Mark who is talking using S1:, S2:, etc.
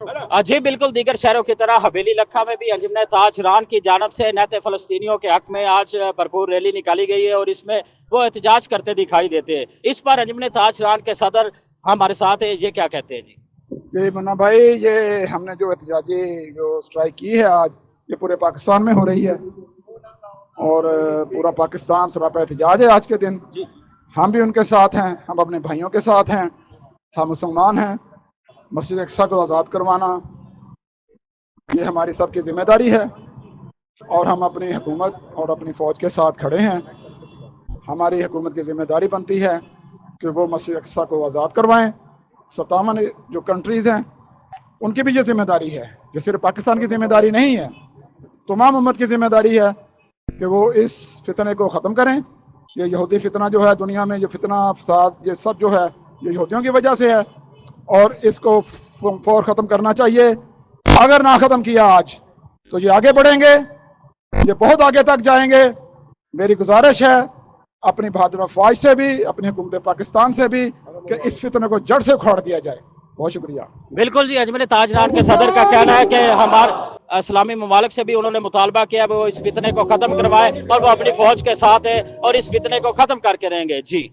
S1: जी बिल्कुल, दीगर शहरों की तरह हवेली लखा में भी अंजुमन ताजरान की जानब से नेत फ़लस्तीनियों के हक में आज भरपूर रैली निकाली गई है और इसमें वो एहतजाज करते दिखाई देते हैं। इस पर अंजुमन ताजरान के सदर हमारे साथ है, ये क्या कहते हैं जी?
S2: जी मुन्ना भाई, ये हमने जो एहतजाजी जो स्ट्राइक की है आज, ये पूरे पाकिस्तान में हो रही है और पूरा पाकिस्तान सरापा एहतजाज है आज के दिन।
S1: जी
S2: हम भी उनके साथ हैं, हम अपने भाइयों के साथ हैं, हम मुसलमान हैं। मस्जिद अक्सा को आज़ाद करवाना ये हमारी सबकी जिम्मेदारी है और हम अपनी हुकूमत और अपनी फ़ौज के साथ खड़े हैं। हमारी हुकूमत की जिम्मेदारी बनती है कि वो मस्जिद अक्सा को आज़ाद करवाएं। 57 जो कंट्रीज़ हैं उनकी भी ये जिम्मेदारी है, ये सिर्फ पाकिस्तान की जिम्मेदारी नहीं है, तमाम उम्मत की जिम्मेदारी है कि वो इस फितने को ख़त्म करें। ये यहूदी फितना जो है दुनिया में, ये फितना फसाद ये सब जो है ये यहूदियों की वजह से है और इसको फौर ख़त्म करना चाहिए। अगर ना ख़त्म किया आज तो ये आगे बढ़ेंगे, ये बहुत आगे तक जाएंगे। मेरी गुजारिश है अपनी बहादुर अफवाज से भी, अपनी हुकूमत पाकिस्तान से भी, कि इस फितने को जड़ से उखाड़ दिया जाए। बहुत शुक्रिया।
S1: बिल्कुल जी, अंजुमन ताजरान के सदर का कहना है कि हमारे इस्लामी ममालिक से भी उन्होंने मुतालबा किया वो इस फितने को ख़त्म करवाए और वो अपनी फ़ौज के साथ है और इस फितने को ख़त्म करके रहेंगे जी।